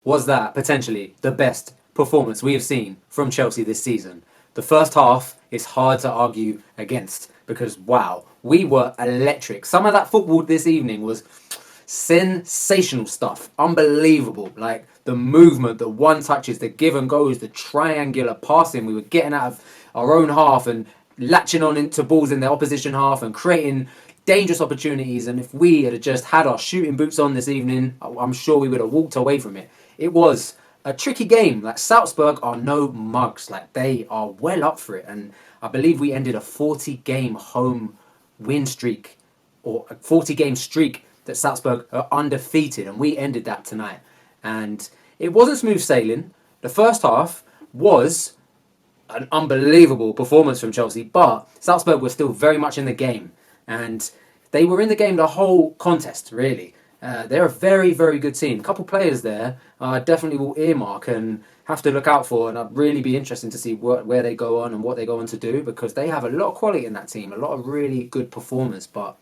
Was that potentially the best performance we have seen from Chelsea this season? The first half is hard to argue against because, wow, we were electric. Some of that football this evening was sensational stuff. Unbelievable. Like the movement, the one touches, the give and goes, the triangular passing we were getting out of our own half and latching on into balls in the opposition half and creating dangerous opportunities. And if we had just had our shooting boots on this evening, I'm sure we would have walked away from it. It was a tricky game. Like SALZBERG are no mugs. Like they are well up for it. And I believe we ended a 40-game home win streak, or a 40-game streak that Salzburg are undefeated, and we ended that tonight. And it wasn't smooth sailing. The first half was an unbelievable performance from Chelsea, but Salzburg were still very much in the game, and they were in the game the whole contest, really. They're a very, very good team. A couple players there I definitely will earmark and have to look out for, and I'd really be interested to see where they go on and what they go on to do, because they have a lot of quality in that team, a lot of really good performers. But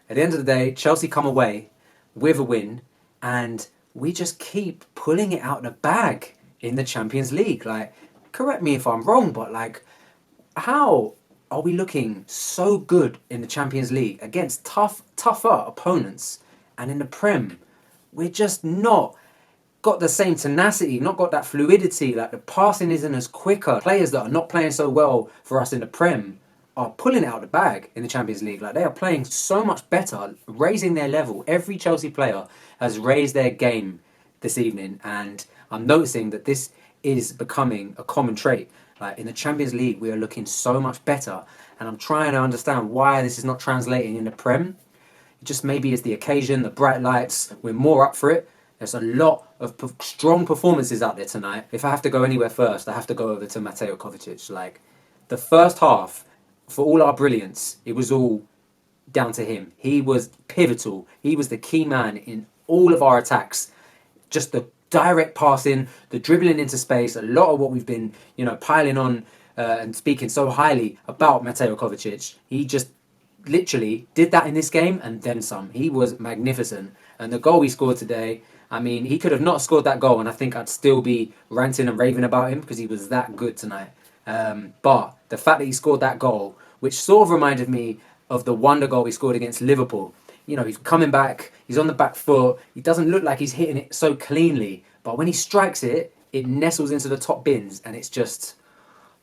at the end of the day, Chelsea come away with a win, and we just keep pulling it out the bag in the Champions League. Like, correct me if I'm wrong, but like, how are we looking so good in the Champions League against tougher opponents, and in the Prem, we're just not got the same tenacity, not got that fluidity, like the passing isn't as quicker. Players that are not playing so well for us in the Prem are pulling it out the bag in the Champions League. Like they are playing so much better, raising their level. Every Chelsea player has raised their game this evening, and I'm noticing that this is becoming a common trait. Like in the Champions League, we are looking so much better, and I'm trying to understand why this is not translating in the Prem. It just maybe it's the occasion, the bright lights, we're more up for it. There's a lot of strong performances out there tonight. If I have to go anywhere first, I have to go over to MATEO KOVACIC. Like the first half, for all our brilliance, it was all down to him. He was pivotal. He was the key man in all of our attacks. Just the direct passing, the dribbling into space, a lot of what we've been, piling on and speaking so highly about MATEO KOVACIC. He just literally did that in this game and then some. He was magnificent. And the goal he scored today, I mean, he could have not scored that goal and I think I'd still be ranting and raving about him because he was that good tonight. But the fact that he scored that goal, which sort of reminded me of the wonder goal he scored against Liverpool. He's coming back, he's on the back foot, he doesn't look like he's hitting it so cleanly, but when he strikes it, it nestles into the top bins, and it's just,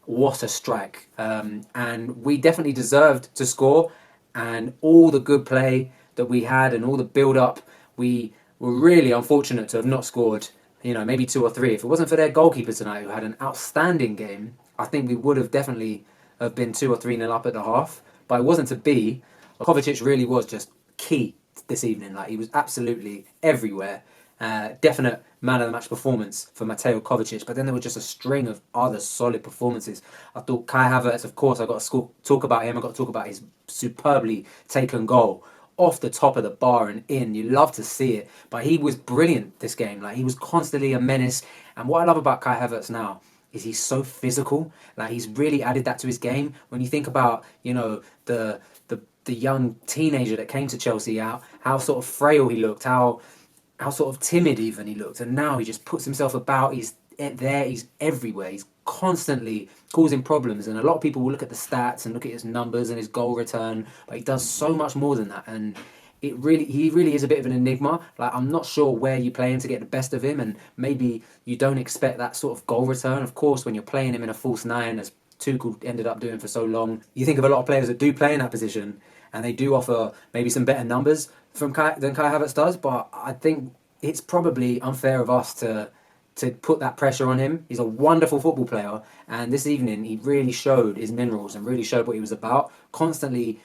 what a strike. And we definitely deserved to score, and all the good play that we had and all the build-up, we were really unfortunate to have not scored, maybe 2 or 3. If it wasn't for their goalkeeper tonight, who had an outstanding game, I think we would have definitely have been 2 or 3 nil up at the half, but it wasn't to be. Kovacic really was just key this evening. Like he was absolutely everywhere. Definite man of the match performance for MATEO KOVACIC, but then there was just a string of other solid performances. I thought Kai Havertz, of course, I got to talk about him. I got to talk about his superbly taken goal off the top of the bar and in. You love to see it, but he was brilliant this game. Like he was constantly a menace. And what I love about Kai Havertz now is he's so physical. Like he's really added that to his game. When you think about, the young teenager that came to Chelsea, how sort of frail he looked, how sort of timid even he looked, and now he just puts himself about. He's there, he's everywhere. He's constantly causing problems, and a lot of people will look at the stats and look at his numbers and his goal return, but he does so much more than that. And he really is a bit of an enigma. Like I'm not sure where you play him to get the best of him, and maybe you don't expect that sort of goal return. Of course, when you're playing him in a false nine, as Tuchel ended up doing for so long, you think of a lot of players that do play in that position, and they do offer maybe some better numbers than Kai Havertz does. But I think it's probably unfair of us to put that pressure on him. He's a wonderful football player, and this evening he really showed his minerals and really showed what he was about. Constantly,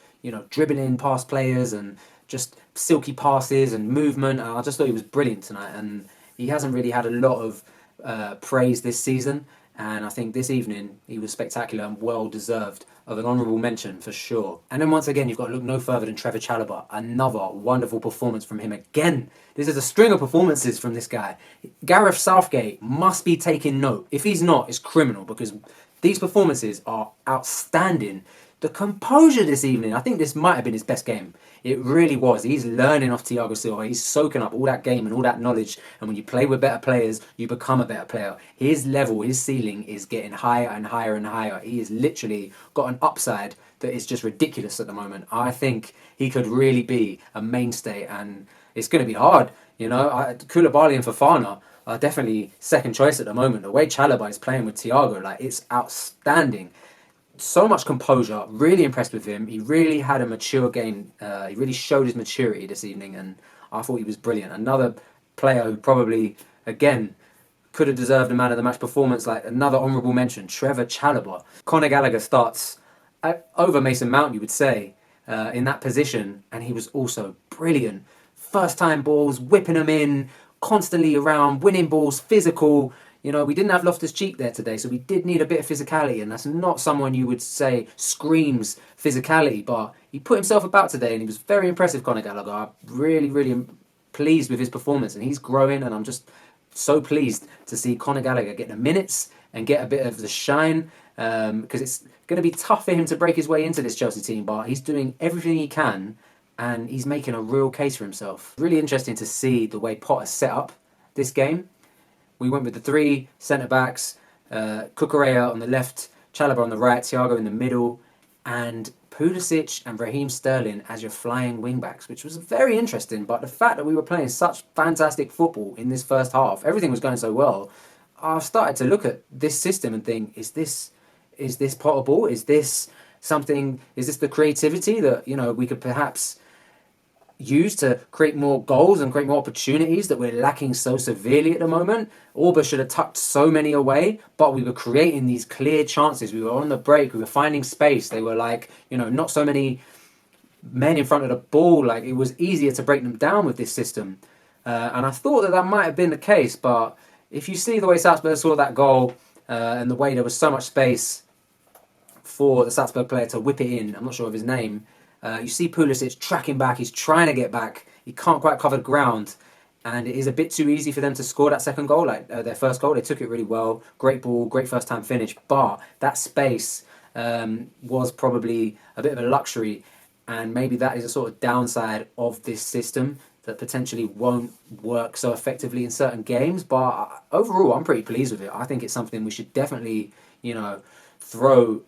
dribbling past players and just silky passes and movement. And I just thought he was brilliant tonight, and he hasn't really had a lot of praise this season. And I think this evening he was spectacular and well deserved of an honourable mention for sure. And then once again, you've got to look no further than Trevor CHALOBAH. Another wonderful performance from him again. This is a string of performances from this guy. Gareth Southgate must be taking note. If he's not, it's criminal, because these performances are outstanding. the composure this evening. I think this might have been his best game. It really was. He's learning off Thiago Silva. He's soaking up all that game and all that knowledge. And when you play with better players, you become a better player. His level, his ceiling is getting higher and higher and higher. He has literally got an upside that is just ridiculous at the moment. I think he could really be a mainstay, and it's going to be hard. You know, Koulibaly and Fofana are definitely second choice at the moment. The way CHALOBAH is playing with Thiago, like, it's outstanding. So much composure, really impressed with him. He really had a mature game. He really showed his maturity this evening, and I thought he was brilliant. Another player who probably, again, could have deserved a man of the match performance. Like, another honourable mention, Trevor CHALOBAH. Conor Gallagher starts over Mason Mount, you would say, in that position, and he was also brilliant. First time balls, whipping them in, constantly around, winning balls, physical. You know, we didn't have Loftus-Cheek there today, so we did need a bit of physicality, and that's not someone you would say screams physicality, but he put himself about today, and he was very impressive, Conor Gallagher. I'm really, really pleased with his performance, and he's growing, and I'm just so pleased to see Conor Gallagher get the minutes and get a bit of the shine, because it's going to be tough for him to break his way into this Chelsea team, but he's doing everything he can, and he's making a real case for himself. Really interesting to see the way Potter set up this game. We went with the three centre-backs, Cucurella on the left, CHALOBAH on the right, Thiago in the middle, and Pulisic and Raheem Sterling as your flying wing-backs, which was very interesting. But the fact that we were playing such fantastic football in this first half, everything was going so well, I've started to look at this system and think, is this potable? Is this the creativity that, you know, we could perhaps use to create more goals and create more opportunities that we're lacking so severely at the moment? Auba should have tucked so many away, but we were creating these clear chances. We were on the break, we were finding space. They were like, you know, not so many men in front of the ball. Like, it was easier to break them down with this system. And I thought that might have been the case, but if you see the way Salzburg saw that goal and the way there was so much space for the Salzburg player to whip it in, I'm not sure of his name, you see Pulisic tracking back, he's trying to get back, he can't quite cover the ground, and it is a bit too easy for them to score that second goal, like their first goal. They took it really well, great ball, great first time finish, but that space was probably a bit of a luxury, and maybe that is a sort of downside of this system that potentially won't work so effectively in certain games. But overall, I'm pretty pleased with it. I think it's something we should definitely, you know, throw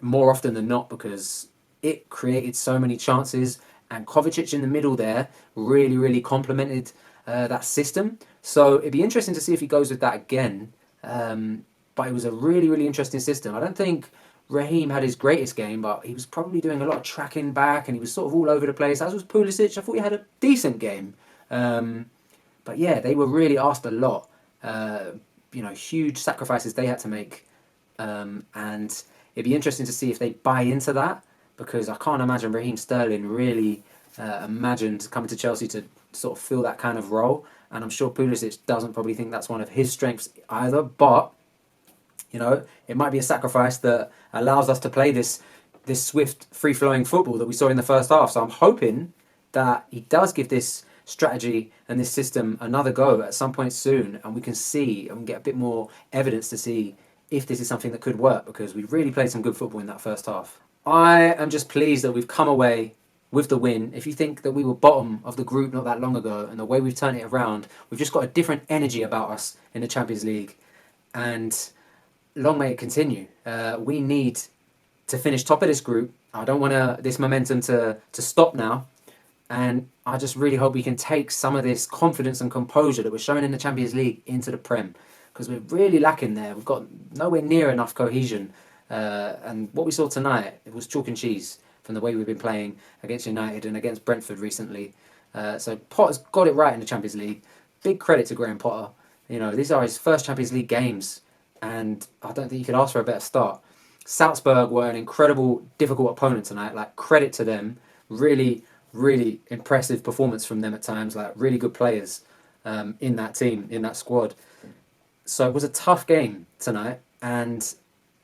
more often than not, because it created so many chances, and KOVACIC in the middle there really, really complemented that system. So it'd be interesting to see if he goes with that again. But it was a really, really interesting system. I don't think Raheem had his greatest game, but he was probably doing a lot of tracking back, and he was sort of all over the place, as was Pulisic. I thought he had a decent game. But yeah, they were really asked a lot. You know, huge sacrifices they had to make. And it'd be interesting to see if they buy into that, because I can't imagine Raheem Sterling really imagined coming to Chelsea to sort of fill that kind of role. And I'm sure Pulisic doesn't probably think that's one of his strengths either. But, you know, it might be a sacrifice that allows us to play this swift, free-flowing football that we saw in the first half. So I'm hoping that he does give this strategy and this system another go at some point soon, and we can see and get a bit more evidence to see if this is something that could work, because we really played some good football in that first half. I am just pleased that we've come away with the win. If you think that we were bottom of the group not that long ago, and the way we've turned it around, we've just got a different energy about us in the Champions League, and long may it continue. We need to finish top of this group. I don't want this momentum to stop now, and I just really hope we can take some of this confidence and composure that we're showing in the Champions League into the Prem, because we're really lacking there. We've got nowhere near enough cohesion. And what we saw tonight, it was chalk and cheese from the way we've been playing against United and against Brentford recently. So Potter's got it right in the Champions League. Big credit to Graham Potter. You know, these are his first Champions League games, and I don't think you could ask for a better start. Salzburg were an incredible, difficult opponent tonight. Like, credit to them. Really, really impressive performance from them at times. Like, really good players in that team, in that squad. So it was a tough game tonight, and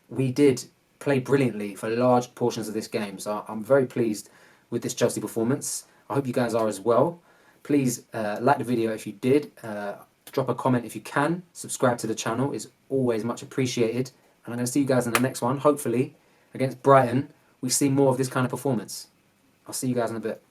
we did play brilliantly for large portions of this game. So I'm very pleased with this Chelsea performance. I hope you guys are as well. Please like the video if you did. Drop a comment if you can. Subscribe to the channel is always much appreciated. And I'm going to see you guys in the next one, hopefully, against Brighton, we see more of this kind of performance. I'll see you guys in a bit.